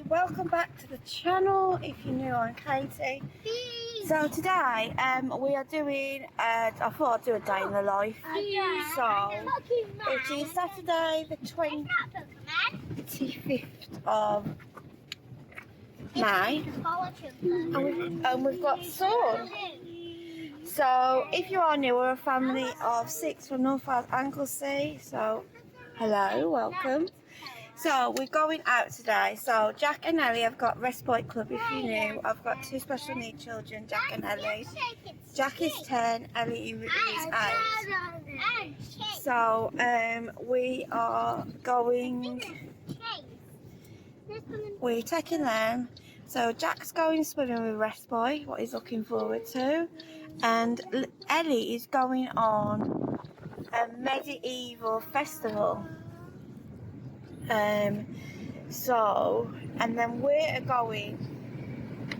welcome back to the channel. If you're new, I'm Katie. So today we are doing, I thought I'd do a day in the life. So it is Saturday the 25th of May and we've got sun. So if you are new, we're a family of 6 from North Wales, Anglesey. So hello, welcome. So we're going out today. So Jack and Ellie have got Respite Club. If you knew, I've got 2 special needs children, Jack and Ellie. Jack is 10, Ellie is 8. So we are going, we're taking them. So Jack's going swimming with Respite, what he's looking forward to. And Ellie is going on a medieval festival. And then we're going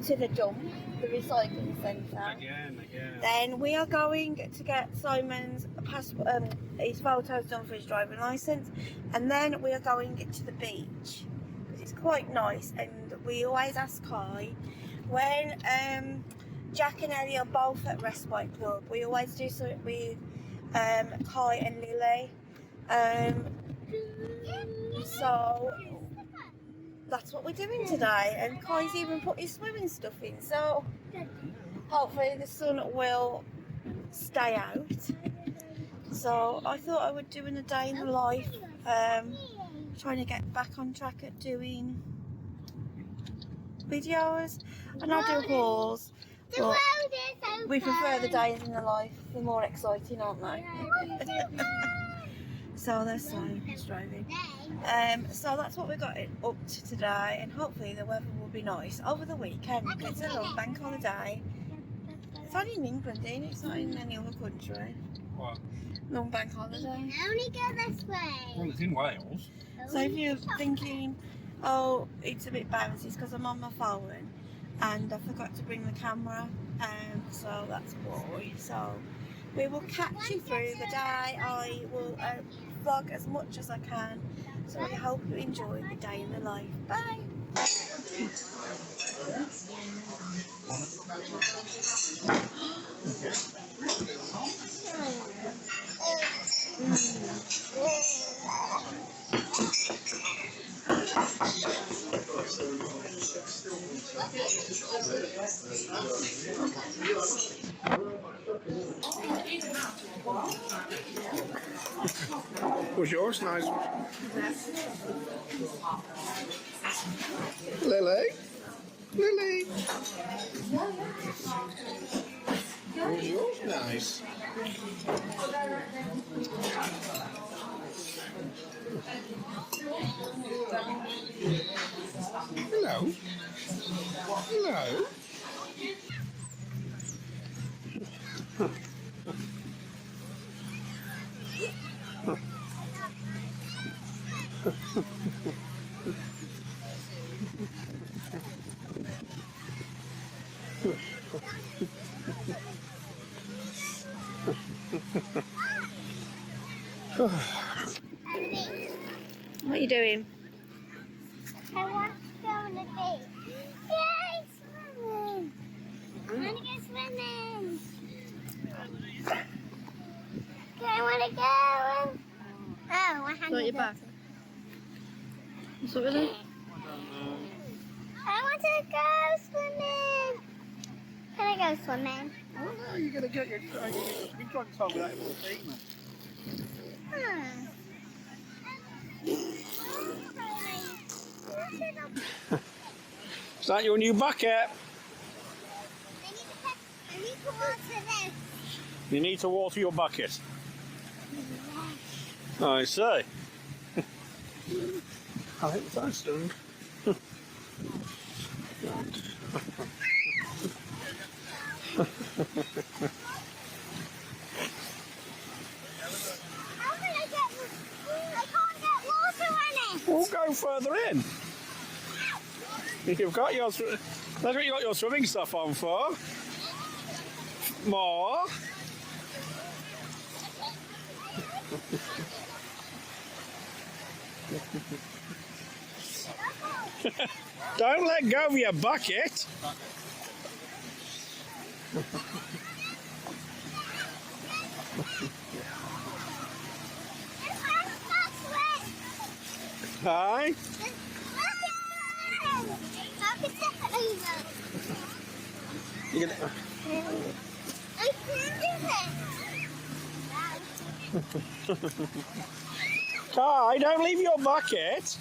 to the dump, the recycling centre. Again. Then we are going to get Simon's his photos done for his driving licence, and then we are going to the beach. It's quite nice, and we always ask Kai when Jack and Ellie are both at Respite Club. We always do something with Kai and Lily. So that's what we're doing today, and Kai's even put his swimming stuff in, so hopefully the sun will stay out. So I thought I would do a day in the life, trying to get back on track at doing videos, and I do hauls, but we prefer the days in the life, they're more exciting, aren't they? So there's Simon's driving. So that's what we got up to today, and hopefully the weather will be nice over the weekend. It's a long bank holiday. It's only in England, isn't it? It's not in any other country. What? Long bank holiday. I only go this way. Well, it's in Wales. So if you're thinking, oh, it's a bit bouncy, it's because I'm on my phone and I forgot to bring the camera, so that's why. So we will catch you through the day. I will vlog as much as I can, so I hope you enjoy the day in the life. Bye. Was yours nice? Lily? Was yours nice? Hello? What are you doing? I want to go on the beach. Yay, swimming! I want to go swimming. Okay, I want to go. Oh, I have Got your back. What's up with it? I want to go swimming. Can I go swimming? Oh no, you're going to get your... You've been trying to tell me that it was statement. Is that your new bucket? I need to water this. You need to water your bucket. I see. I think that's done. I can't get water in it. We'll go further in. You've got your... That's what you got your swimming stuff on for. More. Don't let go of your bucket. Hi. You're gonna... Kai, don't leave your bucket.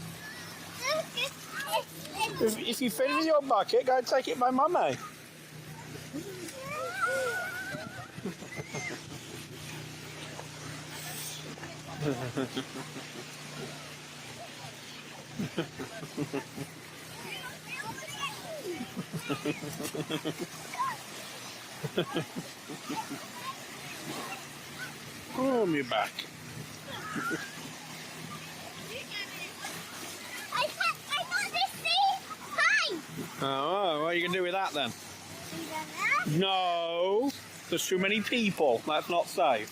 If you finish with your bucket, go and take it by Mummy. Oh, me back. I got this thing. Hi. Oh, what are you going to do with that then? No, there's too many people. That's not safe.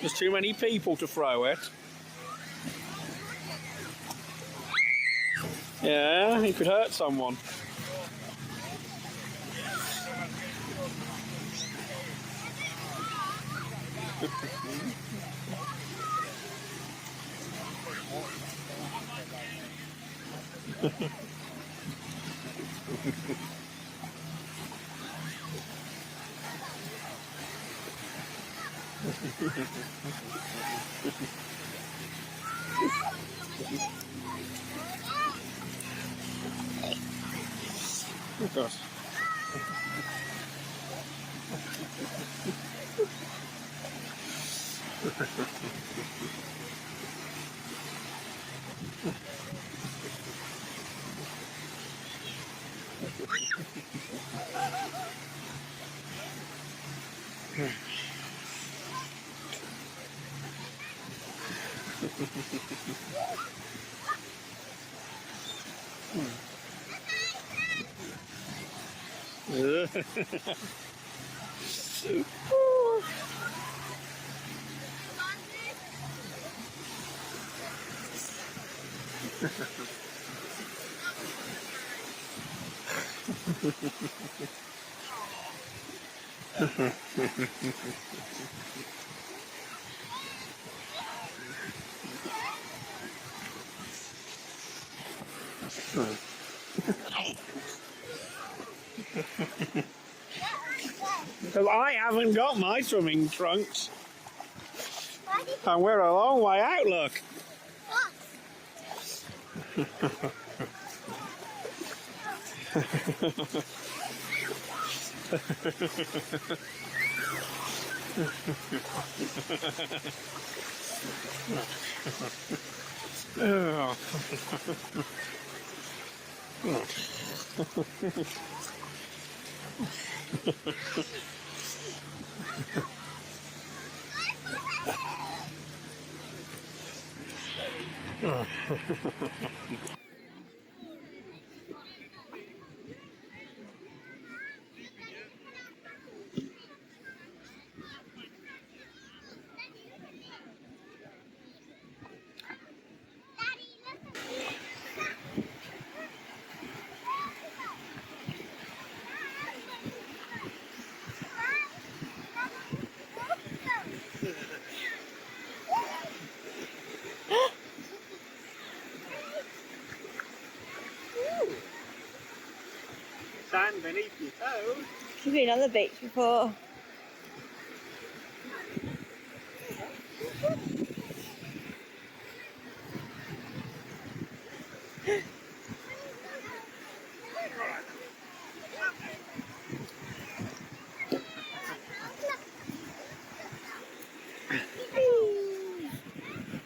There's too many people to throw it. Yeah, it could hurt someone. Oh gosh. Because I haven't got my swimming trunks. And we're a long way out, look. Oh. Sand beneath your toes. You've been on the beach before.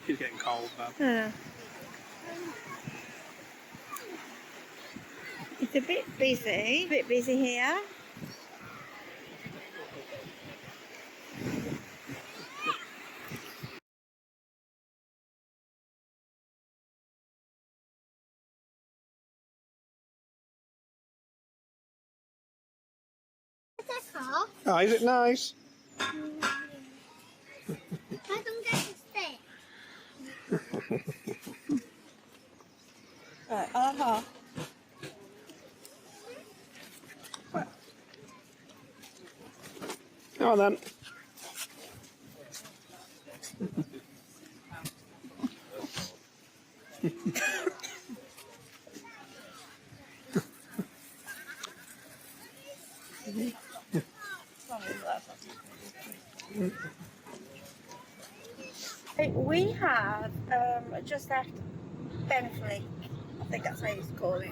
She's getting cold though. I know. It's a bit busy here. Oh, is it nice? Right, aha. Come on then. We have just left Benllech, I think that's how you call it.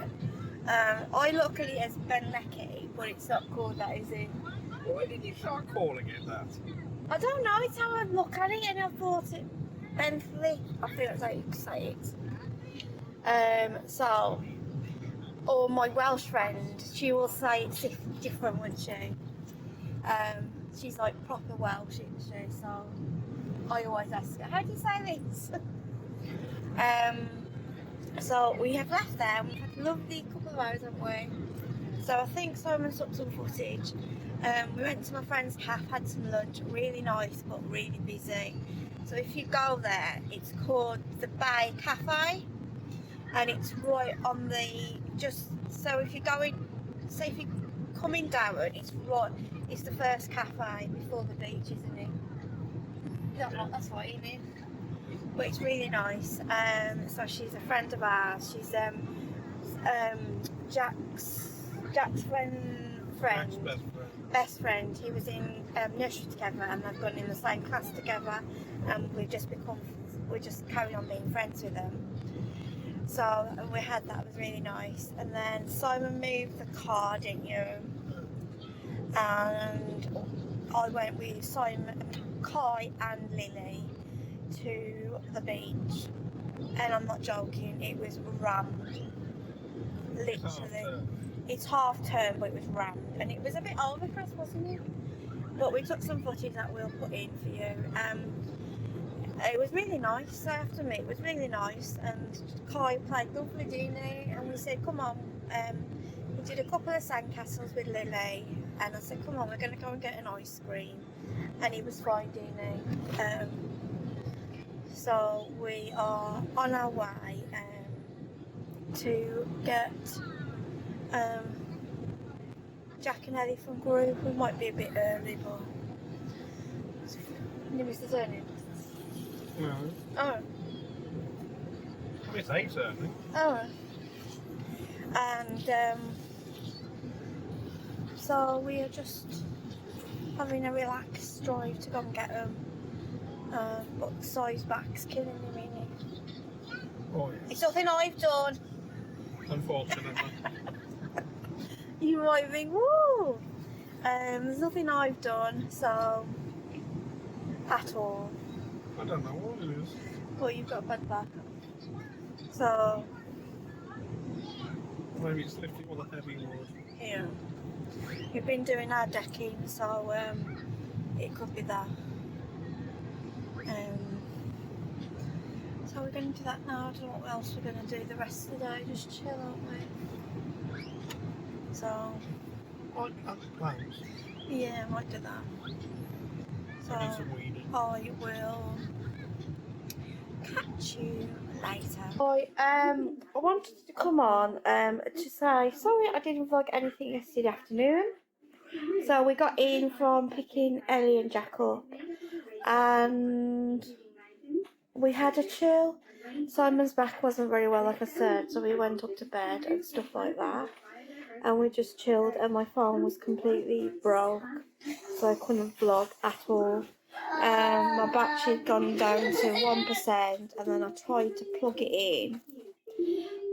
I look at it as Benllech, but it's not called that, is it? Why did you start calling it that? I don't know, it's how I look at it, and I thought it Benllech, I think that's how you say it. So, or my Welsh friend, she will say it's different, won't she? She's like proper Welsh, isn't she? So I always ask her, how do you say this? So we have left there and we've had a lovely couple of hours, haven't we? So I think Simon took some footage. We went to my friend's cafe, had some lunch, really nice but really busy. So if you go there, it's called the Bay Cafe and it's right on the, so if you're going, so if you're coming down, it's the first cafe before the beach, isn't it? That's what it is. But it's really nice. So she's a friend of ours. She's Jack's best friend. He was in nursery together, and they've gone in the same class together, and we just carry on being friends with them. So we had that. It was really nice. And then Simon moved the car, didn't you? And I went with Simon, Kai, and Lily to the beach, and I'm not joking, it was rammed. Literally. It's half term, but it was rammed, and it was a bit overcast, wasn't it? But we took some footage that we'll put in for you. It was really nice, I have to admit, it was really nice, and Kai played lovely, didn't he? And we said, come on, we did a couple of sandcastles with Lily, and I said, come on, we're going to go and get an ice cream, and he was fine, didn't he? So we are on our way to get Jack and Ellie from group. We might be a bit early, but you missed the turning. No. Oh. It's 8 certainly. Oh. And so we are just having a relaxed drive to go and get them. But Si's back's killing him, isn't it? Oh yes. It's nothing I've done. Unfortunately. You might think, woo! There's nothing I've done, so at all. I don't know what it is. Well, you've got a bad back. So Maybe it's lifting all the heavy load. yeah. We've been doing our decking, so it could be that. So we're going to do that now. I don't know what else we're going to do the rest of the day. Just chill, aren't we? So Like plant plants. yeah, I might do that. So I need some weeding. I will catch you later. I wanted to come on to say sorry I didn't vlog anything yesterday afternoon. So we got in from picking Ellie and Jack up, and we had a chill. Simon's back wasn't very well, like I said, so we went up to bed and stuff like that. And we just chilled, and my phone was completely broke, so I couldn't vlog at all. My battery had gone down to 1%, and then I tried to plug it in,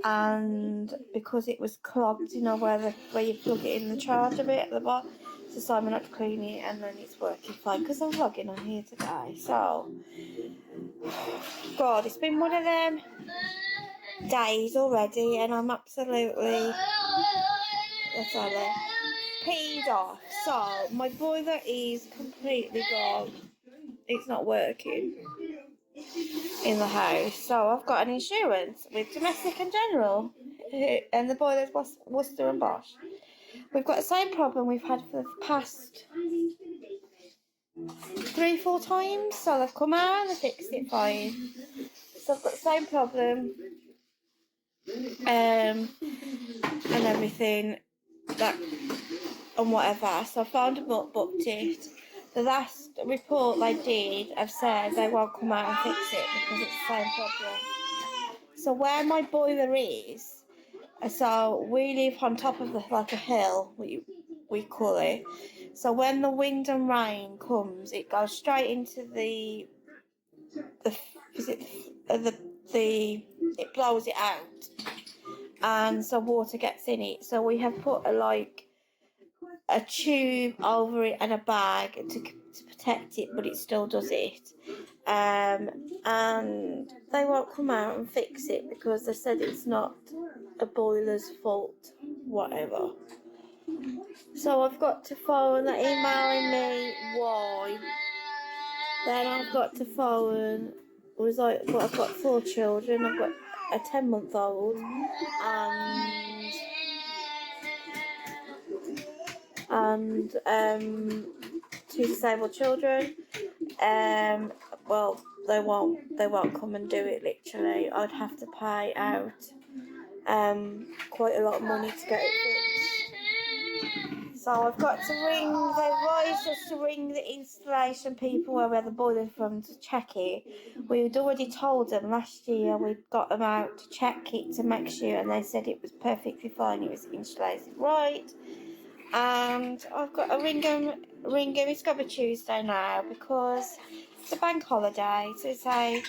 and because it was clogged, you know, where you plug it in the charger bit at the bottom, so Simon had to clean it, and then it's working fine because I'm vlogging on here today. So God, it's been one of them days already, and I'm absolutely peed off. So my boiler is completely gone. It's not working in the house. So I've got an insurance with Domestic and General, and the boiler's Worcester and Bosch. We've got the same problem we've had for the past 3-4 times. So they've come out and they fixed it fine. So I've got the same problem and everything that and whatever. So I found them up, booked it. The last report they did have said they won't come out and fix it because it's the same problem. So where my boiler is, so we live on top of like a hill, we call it. So when the wind and rain comes, it goes straight into the it blows it out, and so water gets in it. So we have put a tube over it and a bag to protect it, but it still does it. And they won't come out and fix it because they said it's not a boiler's fault, whatever. So I've got to phone, they're emailing me why. Then I've got to phone, but I've got 4 children. I've got a 10-month-old and 2 disabled children. Well, they won't come and do it. Literally, I'd have to pay out quite a lot of money to get it fixed. So I've got to ring. They advised us to ring the installation people where the boiler's from to check it. We'd already told them last year. We'd got them out to check it to make sure, and they said it was perfectly fine. It was insulated right. And I've got to ring them. It's got to be Tuesday now because it's a bank holiday to say,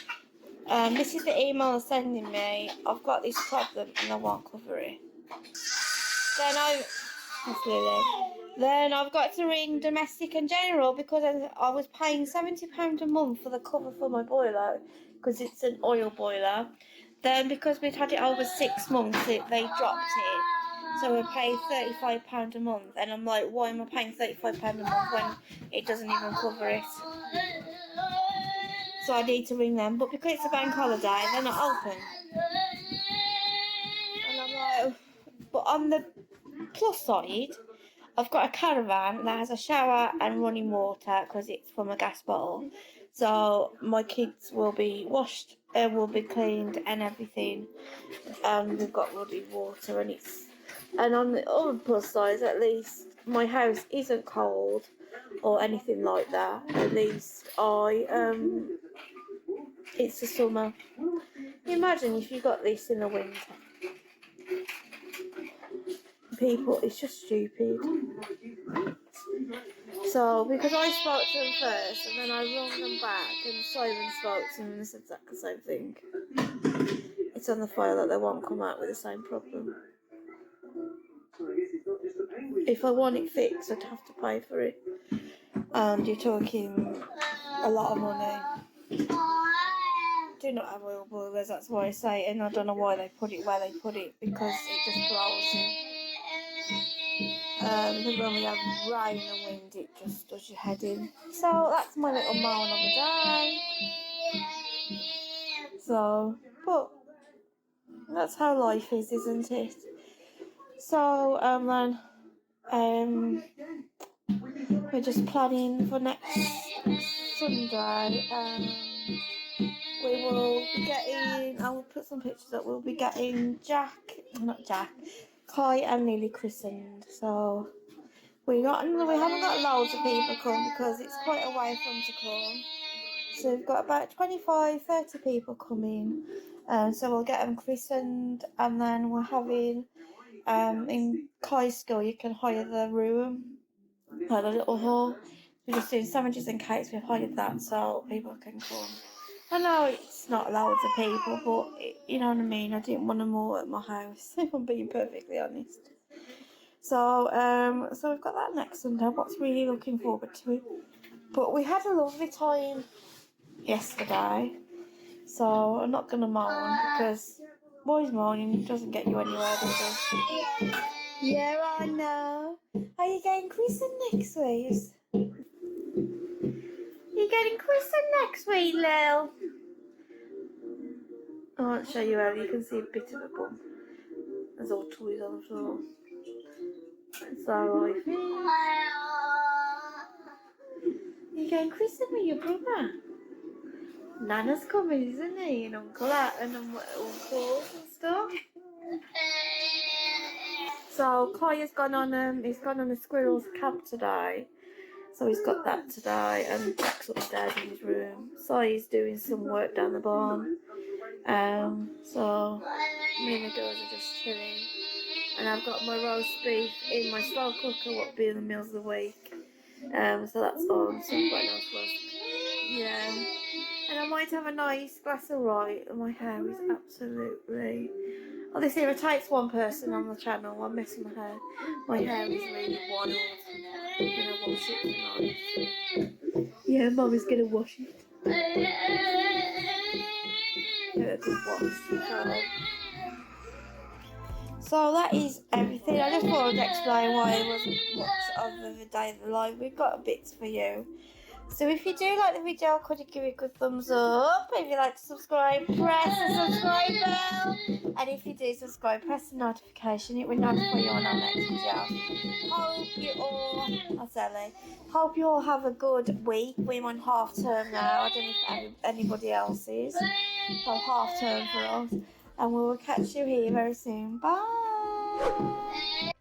this is the email they're sending me. I've got this problem and I won't cover it. Then I've got to ring Domestic and General because I was paying £70 a month for the cover for my boiler because it's an oil boiler. Then because we'd had it over 6 months, they dropped it. So we paid £35 a month, and I'm like, why am I paying £35 a month when it doesn't even cover it? So I need to ring them, but because it's a bank holiday, they're not open. And I'm like, but on the plus side, I've got a caravan that has a shower and running water because it's from a gas bottle. So my kids will be washed, will be cleaned and everything. We've got running water and on the other plus side, at least my house isn't cold or anything like that. At least it's the summer. Imagine if you got this in the winter. People, it's just stupid. So, because I spoke to them first and then I rung them back and Simon spoke to them and they said exactly the same thing. It's on the file that they won't come out with the same problem. If I want it fixed, I'd have to pay for it. And you're talking a lot of money. Do not have oil boilers, that's why I say it, and I don't know why they put it where they put it because it just blows it. When we have rain and wind, it just does your head in. So that's my little moan of the day. So, but that's how life is, isn't it? So then we're just planning for next Sunday. We will be getting. I will put some pictures up. We'll be getting Kai and Lily christened. So we haven't got loads of people come because it's quite a way for them to come. So we've got about 25-30 people coming. So we'll get them christened, and then we're having in Kai's school you can hire the room, like the little hall. We're just doing sandwiches and cakes. We've hired that so people can come. I know it's not loads of people, but you know what I mean. I didn't want them all at my house, if I'm being perfectly honest. So we've got that next Sunday. What's really looking forward to it. But we had a lovely time yesterday, so I'm not gonna moan because boys moaning doesn't get you anywhere, does it? Yeah, I know. Are you getting christened next week? You're getting christened next week, Lil. I won't show you how you can see a bit of a bum. There's all toys on the floor. So I think you're getting christened with your brother. Nana's coming, isn't he? And Uncle and uncles and stuff. So Kaya's gone on he's gone on a squirrels camp today. So he's got that today, and Jack's upstairs in his room. So he's doing some work down the barn. So me and the girls are just chilling. And I've got my roast beef in my slow cooker, what will be the meals of the week. So that's on. So I've got a nice roast. Yeah. And I might have a nice glass of rye. And my hair is absolutely... Oh, this irritates one person on the channel. I'm messing my hair. My hair is really wild. I'm going to wash it tonight. Yeah, Mum is going to wash it. Get a good wash. So that is everything. I just thought I'd explain why there wasn't much of the day of the live. We've got bits for you. So if you do like the video, could you give it a good thumbs up? If you like to subscribe, press the subscribe bell. And if you do subscribe, press the notification. It will notify you on our next video. Hope you all, that's Ellie. Hope you all have a good week. We're on half term now. I don't know if anybody else is. So half term for us. And we will catch you here very soon. Bye.